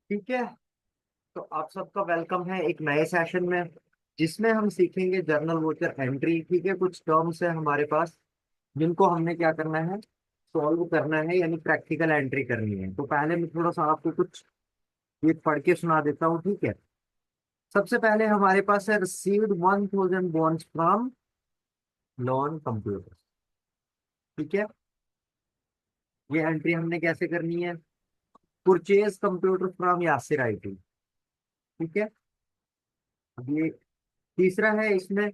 ठीक है। तो आप सबका वेलकम है एक नए सेशन में, जिसमें हम सीखेंगे जर्नल वोचर एंट्री। ठीक है, कुछ टर्म्स है हमारे पास जिनको हमने क्या करना है, सॉल्व करना है, यानी प्रैक्टिकल एंट्री करनी है। तो पहले मैं थोड़ा सा आपको कुछ ये पढ़ के सुना देता हूँ। ठीक है, सबसे पहले हमारे पास है received 1000 bonds from loan computer. ठीक है, ये एंट्री हमने कैसे करनी है? Purchase computer from Yasir IT. ठीक है, अब ये तीसरा है इसमें,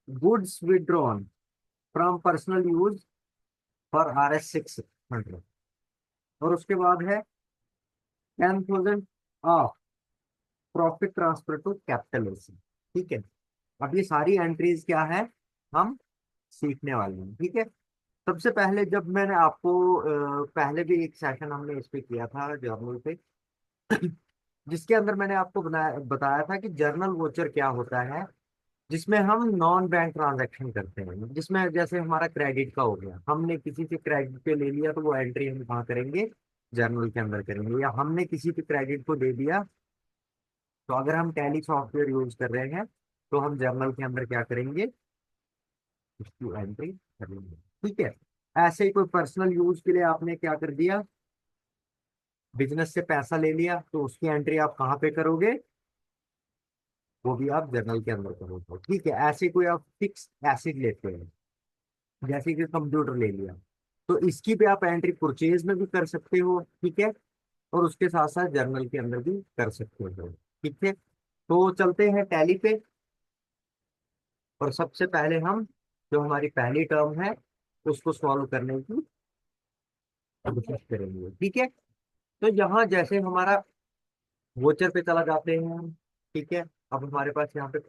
goods withdrawn from personal use for RS 600। और उसके बाद है 10,000 of profit transfer to capital. ठीक है, अब ये सारी एंट्रीज क्या है, हम सीखने वाले हैं। ठीक है, सबसे पहले जब मैंने आपको पहले भी एक सेशन हमने इस पे किया था जर्नल पे, जिसके अंदर मैंने आपको बताया था कि जर्नल वोचर क्या होता है, जिसमें हम नॉन बैंक ट्रांजैक्शन करते हैं। जिसमें जैसे हमारा क्रेडिट का हो गया, हमने किसी से क्रेडिट पे ले लिया तो वो एंट्री हम कहाँ करेंगे, जर्नल के अंदर करेंगे। या हमने किसी पे क्रेडिट को दे दिया, तो अगर हम टैली सॉफ्टवेयर यूज कर रहे हैं तो हम जर्नल के अंदर क्या करेंगे, उसकी एंट्री करेंगे। ठीक है, ऐसे ही कोई पर्सनल यूज के लिए आपने क्या कर दिया, बिजनेस से पैसा ले लिया, तो उसकी एंट्री आप कहाँ पे करोगे, वो भी आप जर्नल के अंदर करोगे। ठीक है, ऐसे कोई आप फिक्स एसिड लेते हैं, जैसे कि कंप्यूटर ले लिया, तो इसकी पे आप एंट्री परचेज में भी कर सकते हो। ठीक है, और उसके साथ साथ जर्नल के अंदर भी कर सकते हो। ठीक है, तो चलते हैं टैली पे। और सबसे पहले हम जो हमारी पहली टर्म है उसको सॉल्व करने की कोशिश करेंगे। ठीक है, तो यहाँ जैसे हमारा वोचर पे चला जाते हैं हम। ठीक है, अब हमारे पास यहाँ पे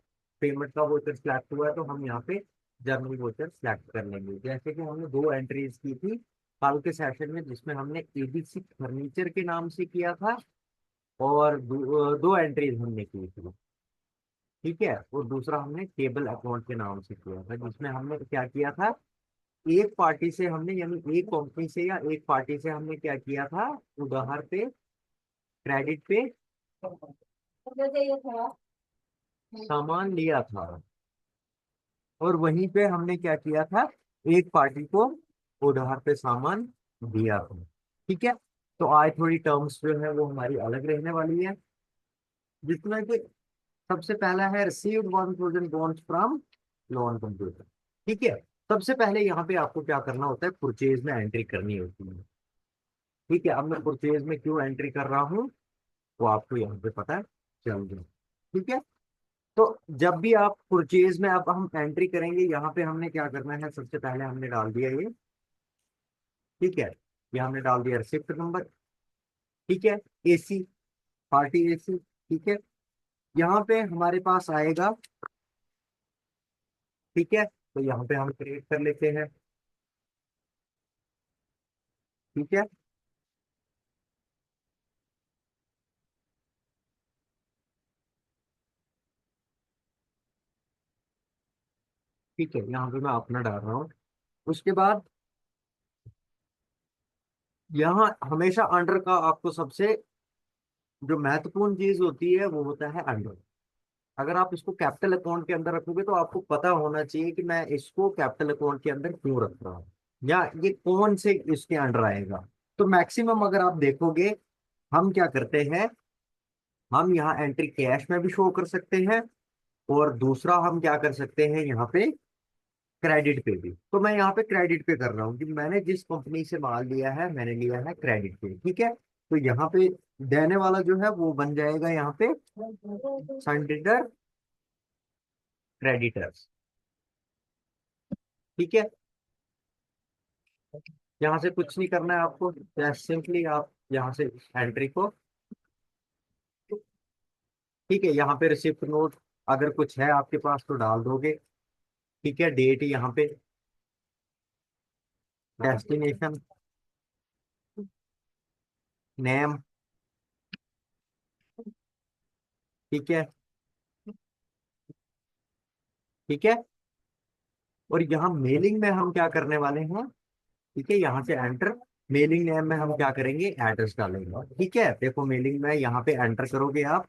पेमेंट का वोचर सिलेक्ट हुआ है, तो हम यहाँ पे जर्नल वोचर सिलेक्ट कर लेंगे। जैसे कि हमने दो एंट्रीज की थी कल के सेशन में, जिसमें हमने ABC फर्नीचर के नाम से किया था, और दो एंट्रीज हमने की थी। ठीक है, और दूसरा हमने टेबल अकाउंट के नाम से किया था, जिसमें हमने क्या किया था, एक पार्टी से हमने, यानी एक कंपनी से या एक पार्टी से हमने क्या किया था, उधार पे, क्रेडिट पे सामान लिया था, और वहीं पे हमने क्या किया था, एक पार्टी को उधार पे सामान दिया था। ठीक है, तो आज थोड़ी टर्म्स जो है वो हमारी अलग रहने वाली है, जिसमें कि सबसे पहला है received 1000 bonds from loan computer. ठीक है, सबसे पहले यहाँ पे आपको क्या करना होता है, परचेज में एंट्री करनी होती है। ठीक है, अब मैं परचेज में क्यों एंट्री कर रहा हूँ वो आपको यहाँ पे पता चल गया। ठीक है, तो जब भी आप परचेज में, अब हम एंट्री करेंगे, यहाँ पे हमने क्या करना है, सबसे पहले हमने डाल दिया ये। ठीक है, ये हमने डाल दिया रिसिप्ट नंबर। ठीक है, AC, पार्टी AC। ठीक है, यहाँ पे हमारे पास आएगा। ठीक है, तो यहाँ पे हम क्रिएट कर लेते हैं। ठीक है, ठीक है, यहाँ पे मैं अपना डाल रहा हूँ। उसके बाद यहाँ हमेशा अंडर का आपको सबसे जो महत्वपूर्ण चीज होती है वो होता है अंडर। अगर आप इसको कैपिटल अकाउंट के अंदर रखोगे तो आपको पता होना चाहिए कि मैं इसको कैपिटल अकाउंट के अंदर क्यों रख रहा हूँ, या ये कौन से इसके अंडर आएगा। तो मैक्सिमम अगर आप देखोगे, हम क्या करते हैं, हम यहाँ एंट्री कैश में भी शो कर सकते हैं, और दूसरा हम क्या कर सकते हैं, यहाँ पे क्रेडिट पे भी। तो मैं यहाँ पे क्रेडिट पे कर रहा हूँ कि मैंने जिस कंपनी से माल लिया है मैंने लिया है क्रेडिट पे। ठीक है, तो यहाँ पे देने वाला जो है वो बन जाएगा यहाँ पे सनडेटर क्रेडिटर्स। ठीक है, यहाँ से कुछ नहीं करना है आपको, जस्ट सिंपली आप यहाँ से एंट्री को, ठीक है, यहाँ पे रिसिप्ट नोट अगर कुछ है आपके पास तो डाल दोगे। ठीक है, डेट यहाँ पे, डेस्टिनेशन, नेम। ठीक है, ठीक है, और यहाँ मेलिंग में हम क्या करने वाले हैं, ठीक है, यहाँ से एंटर मेलिंग नेम में हम क्या करेंगे, एड्रेस डालेंगे। ठीक है, देखो मेलिंग में यहाँ पे एंटर करोगे आप,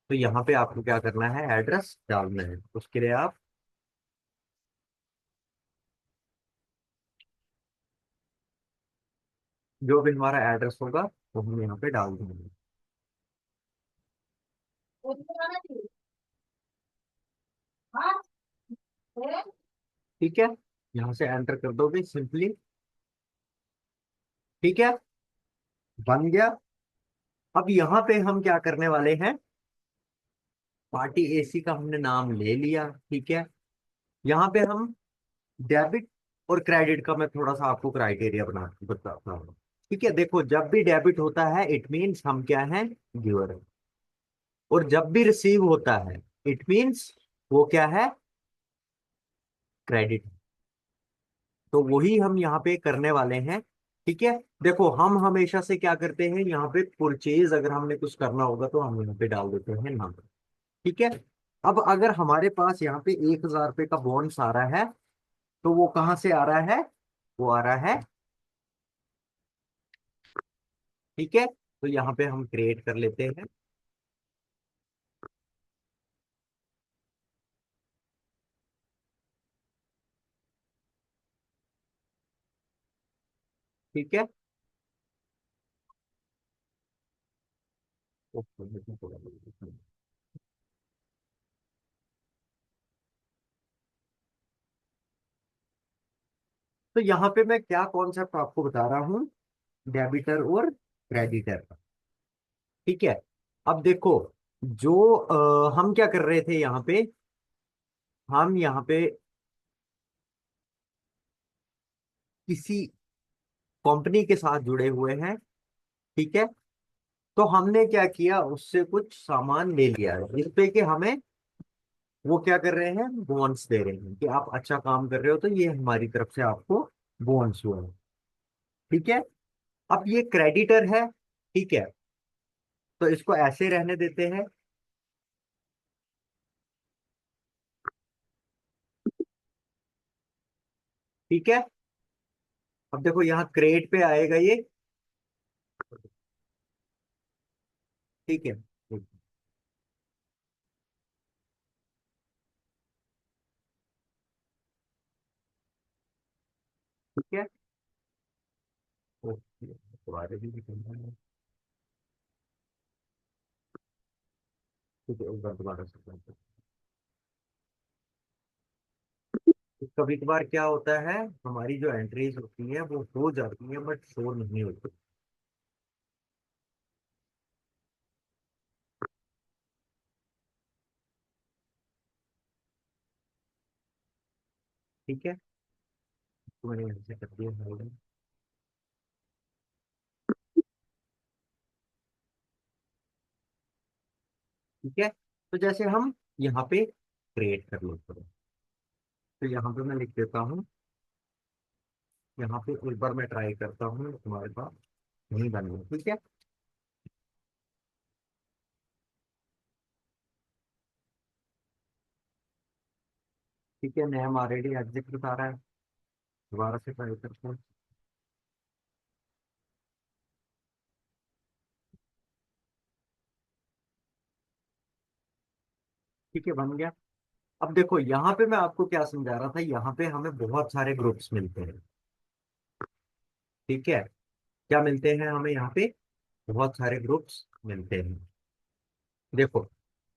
तो यहाँ पे आपको क्या करना है, एड्रेस डालना है। उसके लिए आप जो भी हमारा एड्रेस होगा वो हम यहाँ पे डाल देंगे। ठीक है, यहाँ से एंटर कर दोगे सिंपली। ठीक है, बन गया। अब यहाँ पे हम क्या करने वाले हैं, पार्टी एसी का हमने नाम ले लिया। ठीक है, यहाँ पे हम डेबिट और क्रेडिट का मैं थोड़ा सा आपको क्राइटेरिया बना बताता हूँ। ठीक है, देखो जब भी डेबिट होता है इट मीन्स हम क्या है, गिवर है। और जब भी रिसीव होता है इट मीन्स वो क्या है, क्रेडिट। तो वही हम यहाँ पे करने वाले हैं। ठीक है, देखो हम हमेशा से क्या करते हैं, यहाँ पे परचेज अगर हमने कुछ करना होगा तो हम यहाँ पे डाल देते हैं नाम। ठीक है, अब अगर हमारे पास यहाँ पे 1,000 रुपये का बोनस आ रहा है, तो वो कहाँ से आ रहा है, वो आ रहा है। ठीक है, तो यहाँ पे हम क्रिएट कर लेते हैं। ठीक है, तो यहाँ पे मैं क्या कॉन्सेप्ट आपको बता रहा हूँ, डेबिटर और क्रेडिटर का। ठीक है, अब देखो जो हम क्या कर रहे थे यहाँ पे, हम यहाँ पे किसी कंपनी के साथ जुड़े हुए हैं। ठीक है, तो हमने क्या किया, उससे कुछ सामान ले लिया है जिसपे कि हमें वो क्या कर रहे हैं, बोनस दे रहे हैं कि आप अच्छा काम कर रहे हो तो ये हमारी तरफ से आपको बोनस हुआ है। ठीक है, अब ये क्रेडिटर है। ठीक है, तो इसको ऐसे रहने देते हैं। ठीक है, अब देखो यहाँ क्रेडिट पे आएगा ये। ठीक है, ठीक है, ओके, दोबारा भी करना है। ठीक है, एक बार दोबारा से करते हैं। कभी कभार क्या होता है, हमारी जो एंट्रीज होती है वो हो जाती है बट शो नहीं होती। ठीक है, तो मैंने यहाँ से कर दिया है। ठीक है, तो जैसे हम यहाँ पे क्रिएट कर लेते हैं, तो यहाँ पे मैं लिख देता हूँ, यहाँ पे एक बार मैं ट्राई करता हूँ, तुम्हारे पास नहीं बन रही। ठीक है, ठीक है, नेम ऑलरेडी एग्जिट बता रहा है। दोबारा से ट्राई करते हैं। ठीक है, बन गया। अब देखो यहाँ पे मैं आपको क्या समझा रहा था, यहाँ पे हमें बहुत सारे ग्रुप्स मिलते हैं। ठीक है, क्या मिलते हैं हमें यहाँ पे, बहुत सारे ग्रुप्स मिलते हैं। देखो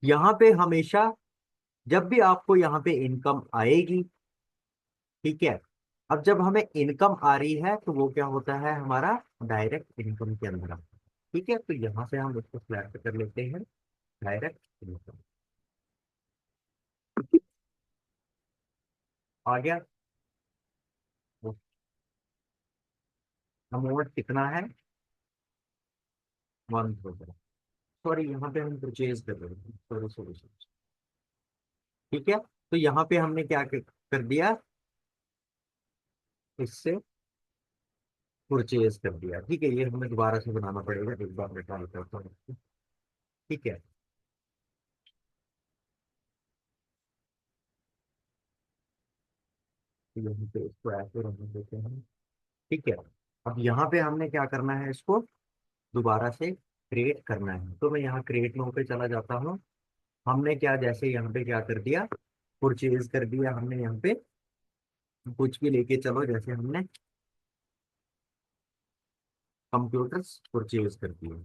यहाँ पे हमेशा जब भी आपको यहाँ पे इनकम आएगी, ठीक है, अब जब हमें इनकम आ रही है तो वो क्या होता है, हमारा डायरेक्ट इनकम के अंदर आता है। ठीक है, तो यहाँ से हम इसको सिलेक्ट कर लेते हैं, डायरेक्ट इनकम। आ गया, अमाउंट कितना है, 1,000। सॉरी, यहाँ पे हम परचेज कर रहे हैं, सॉरी सॉरी सॉरी। ठीक है, तो यहाँ पे हमने क्या कर दिया, इससे परचेज कर दिया। ठीक है, ये हमें दोबारा से बनाना पड़ेगा, एक बार मैं ट्राई करता हूँ। ठीक है, तो यहाँ पे इसको ऐसे रहने देते हैं। ठीक है, अब यहाँ पे हमने क्या करना है, इसको दोबारा से क्रिएट करना है। तो मैं यहाँ क्रिएट मोड पे चला जाता हूँ। हमने क्या, जैसे यहाँ पे क्या कर दिया, परचेज कर दिया हमने यहाँ पे, कुछ भी लेके चलो, जैसे हमने कंप्यूटर्स परचेज कर दिए।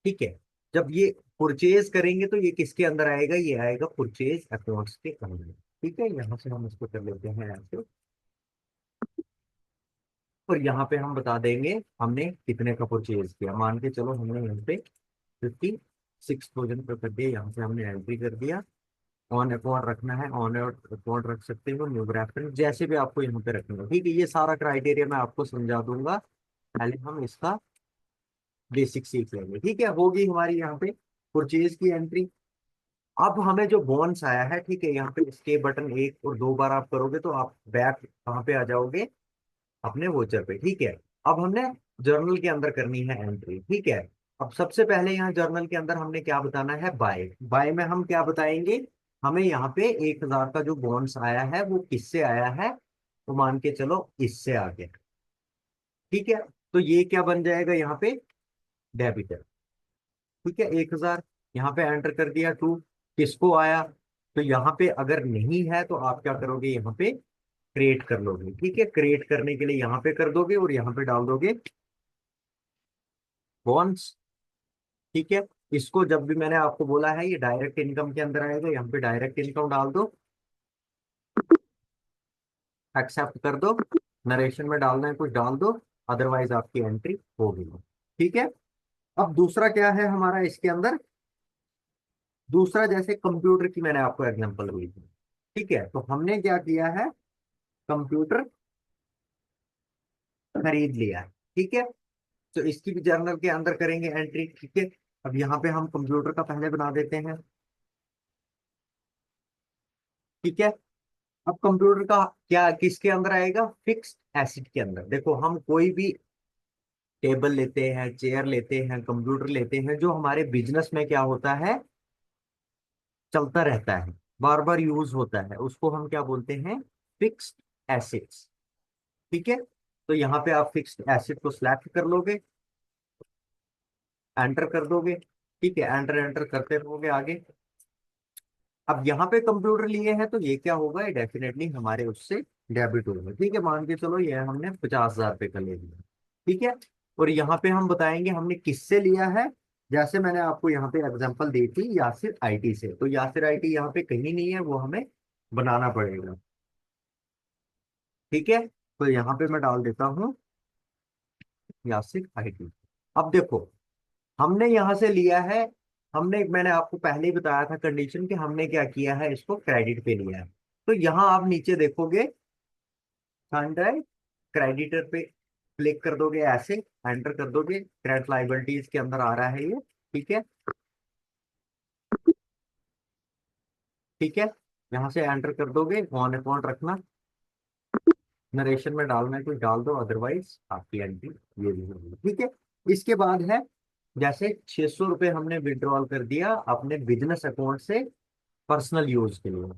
ठीक है। जब ये परचेज करेंगे तो ये किसके अंदर आएगा, ये आएगा परचेज अकाउंट्स के अंदर। ठीक है, यहाँ से हम इसको कर लेते हैं ऐसे, और यहाँ पे हम बता देंगे हमने कितने का परचेज किया। मान के चलो हमने यहाँ पे 56,000 का कर दिया, यहाँ से हमने एंट्री कर दिया। ऑन अकाउंट रखना है, ऑन अकाउंट रख सकते हो, न्यू रेफरेंस, जैसे भी आपको यहाँ पे रखना है। ठीक है, ये सारा क्राइटेरिया मैं आपको समझा दूंगा, पहले हम इसका बेसिक सीख लेंगे। ठीक है, होगी हमारी यहाँ पे परचेज की एंट्री। अब हमें जो बोनस आया है, ठीक है, यहाँ पे इसके बटन एक और दो बार आप करोगे तो आप बैक कहाँ पे आ जाओगे, अपने वोचर पे। ठीक है, अब हमने जर्नल के अंदर करनी है एंट्री। ठीक है, अब सबसे पहले यहाँ जर्नल के अंदर हमने क्या बताना है, बाय। बाय में हम क्या बताएंगे, हमें यहाँ पे 1,000 का जो बोनस आया है वो किससे आया है, तो मान के चलो इससे आ गया। ठीक है, तो ये क्या बन जाएगा यहाँ पे, डेबिटर। ठीक है, 1,000 यहाँ पे एंटर कर दिया। टू किसको आया, तो यहाँ पे अगर नहीं है तो आप क्या करोगे, यहाँ पे क्रिएट कर लोगे। ठीक है, क्रिएट करने के लिए यहाँ पे कर दोगे और यहाँ पे डाल दोगे बॉन्ड्स। ठीक है, इसको जब भी मैंने आपको बोला है ये डायरेक्ट इनकम के अंदर आएगा, यहाँ पे डायरेक्ट इनकम डाल दो, एक्सेप्ट कर दो, नरेशन में डालना है कुछ डाल दो, अदरवाइज आपकी एंट्री हो गई। ठीक है, अब दूसरा क्या है हमारा इसके अंदर, दूसरा जैसे कंप्यूटर की मैंने आपको एग्जांपल दी थी। ठीक है, तो हमने क्या किया है, कंप्यूटर खरीद लिया है। ठीक है, तो इसकी भी जर्नल के अंदर करेंगे एंट्री। ठीक है, अब यहाँ पे हम कंप्यूटर का पहले बना देते हैं। ठीक है, अब कंप्यूटर का क्या किसके अंदर आएगा, फिक्स्ड एसेट के अंदर। देखो हम कोई भी टेबल लेते हैं, चेयर लेते हैं, कंप्यूटर लेते हैं, जो हमारे बिजनेस में क्या होता है, चलता रहता है, बार बार यूज होता है, उसको हम क्या बोलते हैं, फिक्स्ड एसेट्स। ठीक है, तो यहाँ पे आप फिक्स्ड एसेट को सिलेक्ट कर लोगे, एंटर कर दोगे। ठीक है, एंटर एंटर करते रहोगे आगे। अब यहाँ पे कंप्यूटर लिए हैं तो ये क्या होगा, ये डेफिनेटली हमारे उससे डेबिट होगा। ठीक है, मान के चलो ये हमने 50,000 रुपये का ले लिया। ठीक है, और यहाँ पे हम बताएंगे हमने किससे लिया है। जैसे मैंने आपको यहाँ पे एग्जांपल दी थी यासिर आईटी से, तो यासिर आईटी यहाँ पे कहीं नहीं है, वो हमें बनाना पड़ेगा। ठीक है, तो यहाँ पे मैं डाल देता हूँ यासिर आईटी। अब देखो हमने यहाँ से लिया है, हमने, मैंने आपको पहले ही बताया था कंडीशन कि हमने क्या किया है, इसको क्रेडिट पे लिया है। तो यहाँ आप नीचे देखोगे हंड्रेड, क्रेडिटर पे क्लिक कर दोगे, ऐसे एंटर कर दोगे, क्रेडिट लाइबिलिटीज के अंदर आ रहा है ये। ठीक है, ठीक है, यहाँ से एंटर कर दोगे, ऑन अकाउंट रखना, नरेशन में डालना है कुछ डाल दो, अदरवाइज आपकी एंट्री ये भी होगी। ठीक है, इसके बाद है जैसे 600 रुपये हमने विड्रॉल कर दिया अपने बिजनेस अकाउंट से पर्सनल यूज के लिए।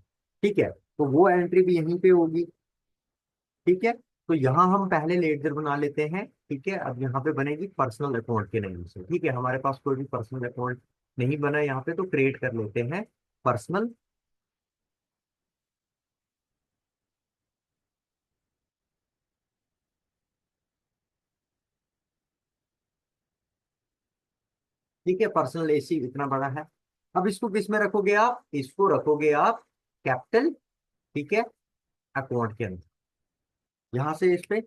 ठीक है, तो वो एंट्री भी यहीं पे होगी। ठीक है, तो यहाँ हम पहले लेडजर बना लेते हैं। ठीक है, अब यहाँ पे बनेगी पर्सनल अकाउंट के नाम से। ठीक है, हमारे पास कोई भी पर्सनल अकाउंट नहीं बना यहाँ पे, तो क्रिएट कर लेते हैं पर्सनल। ठीक है, पर्सनल एसी इतना बड़ा है। अब इसको किस में रखोगे आप, इसको रखोगे आप कैपिटल। ठीक है, अकाउंट के अंदर, यहाँ से इस पे,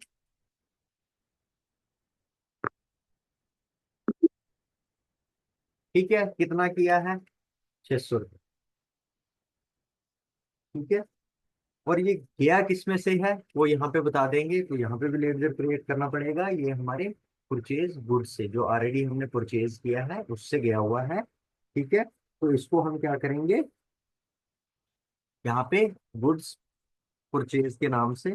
ठीक है, कितना किया है, 600 रुपये। ठीक है, और ये गया किसमें से है वो यहाँ पे बता देंगे, तो यहाँ पे भी लेडजर क्रिएट करना पड़ेगा। ये हमारे परचेज गुड्स से, जो ऑलरेडी हमने परचेज किया है उससे गया हुआ है। ठीक है, तो इसको हम क्या करेंगे, यहाँ पे गुड्स परचेज के नाम से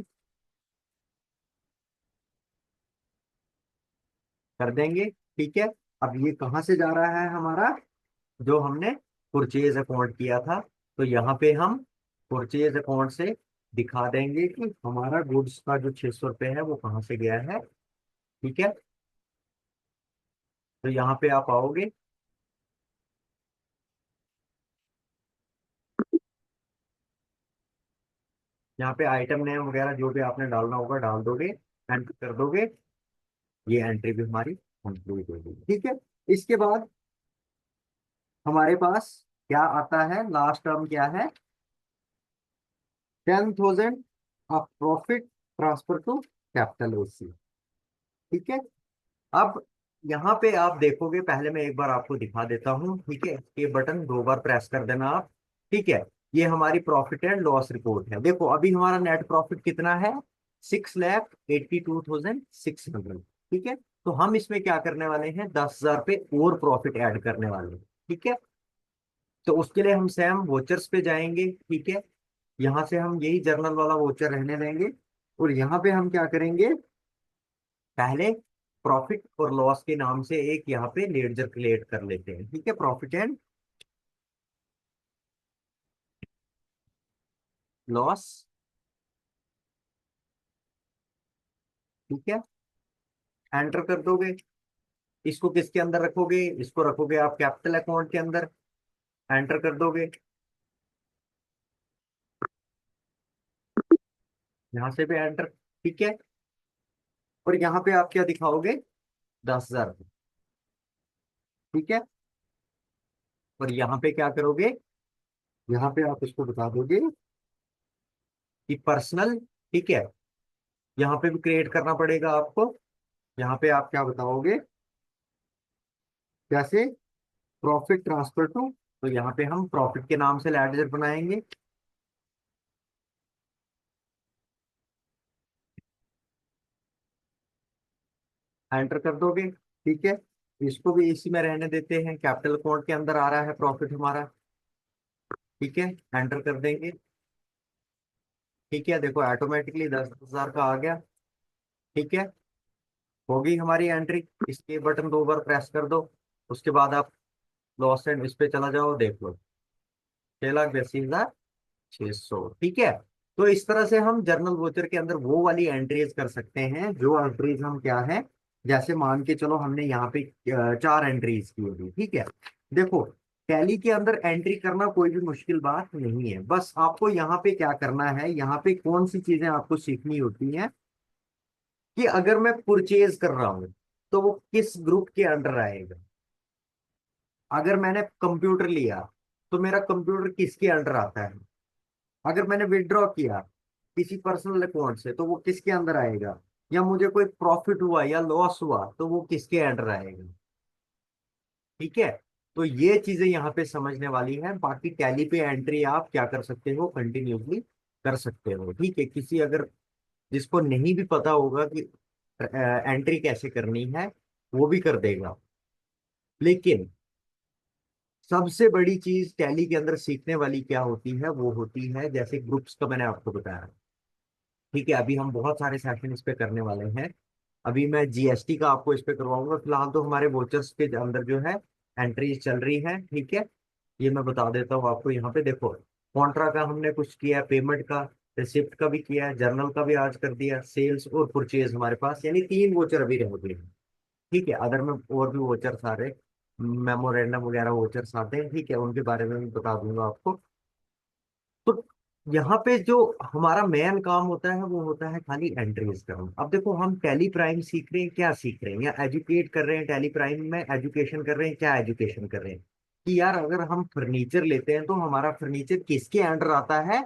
कर देंगे। ठीक है, अब ये कहाँ से जा रहा है हमारा, जो हमने परचेज अकाउंट किया था, तो यहाँ पे हम परचेज अकाउंट से दिखा देंगे कि हमारा गुड्स का जो 600 रुपये है वो कहाँ से गया है, ठीक है, तो यहाँ पे आप आओगे, यहाँ पे आइटम नेम वगैरह जो भी आपने डालना होगा डाल दोगे, एंटर कर दोगे, ये एंट्री भी हमारी कंप्लीट हो गई। ठीक है, इसके बाद हमारे पास क्या आता है, लास्ट टर्म क्या है, 10,000 of profit transfer to capital ओसी। ठीक है, अब यहाँ पे आप देखोगे, पहले मैं एक बार आपको दिखा देता हूँ। ठीक है, ये बटन 2 बार प्रेस कर देना आप। ठीक है, ये हमारी प्रॉफिट एंड लॉस रिपोर्ट है। देखो अभी हमारा नेट प्रॉफिट कितना है, 6,82,600। ठीक है, तो हम इसमें क्या करने वाले हैं, 10,000 पे और प्रॉफिट ऐड करने वाले हैं। ठीक है, तो उसके लिए हम सेम वोचर्स पे जाएंगे। ठीक है, यहाँ से हम यही जर्नल वाला वोचर रहने देंगे, और यहाँ पे हम क्या करेंगे, पहले प्रॉफिट और लॉस के नाम से एक यहाँ पे लेडजर क्रिएट कर लेते हैं। ठीक है, प्रॉफिट एंड लॉस। ठीक है, एंटर कर दोगे, इसको किसके अंदर रखोगे, इसको रखोगे आप कैपिटल अकाउंट के अंदर, एंटर कर दोगे, यहाँ से भी एंटर। ठीक है, और यहाँ पे आप क्या दिखाओगे, 10,000। ठीक है, और यहाँ पे क्या करोगे, यहाँ पे आप इसको बता दोगे कि पर्सनल। ठीक है, यहाँ पे भी क्रिएट करना पड़ेगा आपको। यहाँ पे आप क्या बताओगे, कैसे, प्रॉफिट ट्रांसफर टू, तो यहाँ पे हम प्रॉफिट के नाम से लेडजर बनाएंगे। एंटर कर दोगे। ठीक है, इसको भी इसी में रहने देते हैं, कैपिटल अकाउंट के अंदर आ रहा है प्रॉफिट हमारा। ठीक है, एंटर कर देंगे। ठीक है, देखो ऑटोमेटिकली 10,000 का आ गया। ठीक है, होगी हमारी एंट्री। इसके बटन 2 बार प्रेस कर दो, उसके बाद आप लॉस एंड इस पे चला जाओ, देख लो 6,82,600। ठीक है, तो इस तरह से हम जर्नल वोचर के अंदर वो वाली एंट्रीज कर सकते हैं, जो एंट्रीज हम क्या है, जैसे मान के चलो हमने यहाँ पे 4 एंट्रीज की होगी। ठीक है, देखो टैली के अंदर एंट्री करना कोई भी मुश्किल बात नहीं है, बस आपको यहाँ पे क्या करना है, यहाँ पे कौन सी चीजें आपको सीखनी होती हैं, कि अगर मैं परचेज कर रहा हूँ तो वो किस ग्रुप के अंडर आएगा, अगर मैंने कंप्यूटर लिया तो मेरा कंप्यूटर किसके अंडर आता है, अगर मैंने विड्रॉ किया किसी पर्सनल अकाउंट से तो वो किसके अंदर आएगा, या मुझे कोई प्रॉफिट हुआ या लॉस हुआ तो वो किसके अंडर आएगा। ठीक है, तो ये चीजें यहाँ पे समझने वाली है। बाकी टैली पे एंट्री आप क्या कर सकते हो, कंटिन्यूसली कर सकते हो। ठीक है, किसी अगर जिसको नहीं भी पता होगा कि एंट्री कैसे करनी है, वो भी कर देगा। लेकिन सबसे बड़ी चीज टैली के अंदर सीखने वाली क्या होती है, वो होती है जैसे ग्रुप्स का मैंने आपको बताया। ठीक है, अभी हम बहुत सारे सेशन इस पे करने वाले हैं। अभी मैं जीएसटी का आपको इस पे करवाऊंगा, फिलहाल तो हमारे वोचर्स के अंदर जो है एंट्रीज चल रही है। ठीक है, ये मैं बता देता हूँ आपको। यहाँ पे देखो कॉन्ट्रा का हमने कुछ किया, पेमेंट का, रिसिप्ट का भी किया है, जर्नल का भी आज कर दिया, सेल्स और परचेज हमारे पास यानी 3 वोचर अभी रह गए हैं। ठीक है, अदर में और भी वोचर सारे मेमोरेंडम वगैरह वोचर्स आते हैं। ठीक है, उनके बारे में भी बता दूंगा आपको। तो यहाँ पे जो हमारा मेन काम होता है वो होता है खाली एंट्रीज करना। अब देखो हम टैली प्राइम सीख रहे हैं, क्या सीख रहे हैं, या एजुकेट कर रहे हैं, टैली प्राइम में एजुकेशन कर रहे हैं, क्या एजुकेशन कर रहे हैं, कि यार अगर हम फर्नीचर लेते हैं तो हमारा फर्नीचर किसके अंडर आता है,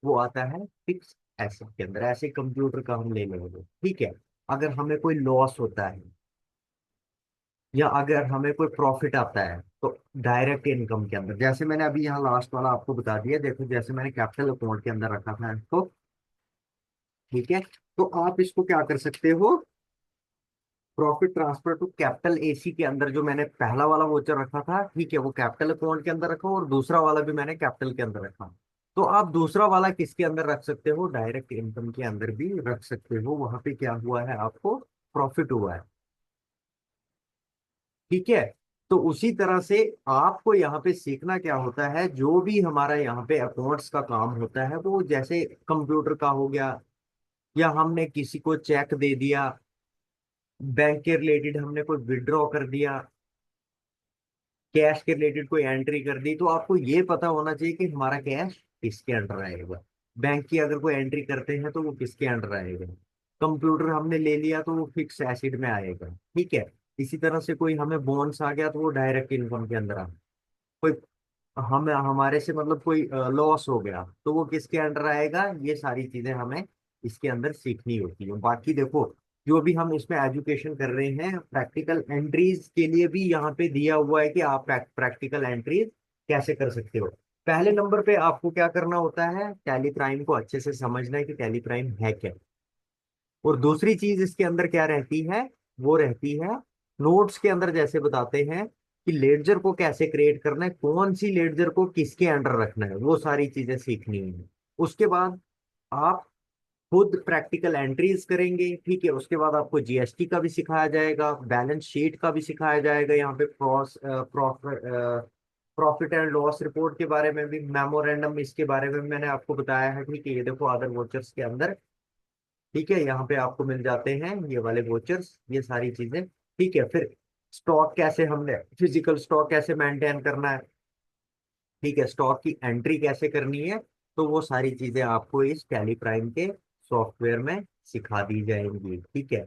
वो आता है फिक्स एसेट के अंदर। ऐसे कंप्यूटर का हम ले लेंगे। ठीक है, अगर हमें कोई लॉस होता है या अगर हमें कोई प्रॉफिट आता है तो डायरेक्ट इनकम के अंदर, जैसे मैंने अभी यहाँ लास्ट वाला आपको बता दिया, देखो जैसे मैंने कैपिटल अकाउंट के अंदर रखा था इसको। ठीक है, तो आप इसको क्या कर सकते हो, profit transfer to capital AC के अंदर जो मैंने पहला वाला वोचर रखा था, ठीक है, वो कैपिटल अकाउंट के अंदर रखा और दूसरा वाला भी मैंने कैपिटल के अंदर रखा। तो आप दूसरा वाला किसके अंदर रख सकते हो, डायरेक्ट इनकम के अंदर भी रख सकते हो। वहां पे क्या हुआ है, आपको प्रॉफिट हुआ है। ठीक है, तो उसी तरह से आपको यहाँ पे सीखना क्या होता है, जो भी हमारा यहाँ पे अकाउंट्स का काम होता है, वो जैसे कंप्यूटर का हो गया, या हमने किसी को चेक दे दिया, बैंक के रिलेटेड हमने कोई विड्रॉ कर दिया, कैश के रिलेटेड कोई एंट्री कर दी, तो आपको ये पता होना चाहिए कि हमारा कैश किसके अंडर आएगा। बैंक की अगर कोई एंट्री करते हैं तो वो किसके अंडर आएगा। कंप्यूटर हमने ले लिया तो वो फिक्स एसिड में आएगा, ठीक है। इसी तरह से कोई हमें बॉन्ड्स आ गया तो वो डायरेक्ट इनकम के अंदर आ, कोई हमें हमारे से मतलब कोई लॉस हो गया तो वो किसके अंडर आएगा। ये सारी चीजें हमें इसके अंदर सीखनी होती है। बाकी देखो, जो भी हम इसमें एजुकेशन कर रहे हैं, प्रैक्टिकल एंट्रीज के लिए भी यहाँ पे दिया हुआ है कि आप प्रैक्टिकल एंट्रीज कैसे कर सकते हो। पहले नंबर पे आपको क्या करना होता है, टैली प्राइम को अच्छे से समझना है कि टैली प्राइम है क्या। और दूसरी चीज इसके अंदर क्या रहती है, वो रहती है नोट्स के अंदर जैसे बताते हैं कि लेडजर को कैसे क्रिएट करना है, कौन सी लेडजर को किसके अंडर रखना है, वो सारी चीजें सीखनी है। उसके बाद आप खुद प्रैक्टिकल एंट्रीज करेंगे, ठीक है। उसके बाद आपको जीएसटी का भी सिखाया जाएगा, बैलेंस शीट का भी सिखाया जाएगा, यहाँ पे प्रॉफिट एंड लॉस रिपोर्ट के बारे में भी, मेमोरेंडम इसके बारे में मैंने आपको बताया है, ठीक है। ये देखो अदर वोचर्स के अंदर, ठीक है, यहाँ पे आपको मिल जाते हैं ये वाले वोचर्स, ये सारी चीजें, ठीक है। फिर स्टॉक कैसे हमने, फिजिकल स्टॉक कैसे मेंटेन करना है, ठीक है, स्टॉक की एंट्री कैसे करनी है, तो वो सारी चीजें आपको इस टैली प्राइम के सॉफ्टवेयर में सिखा दी जाएंगी, ठीक है।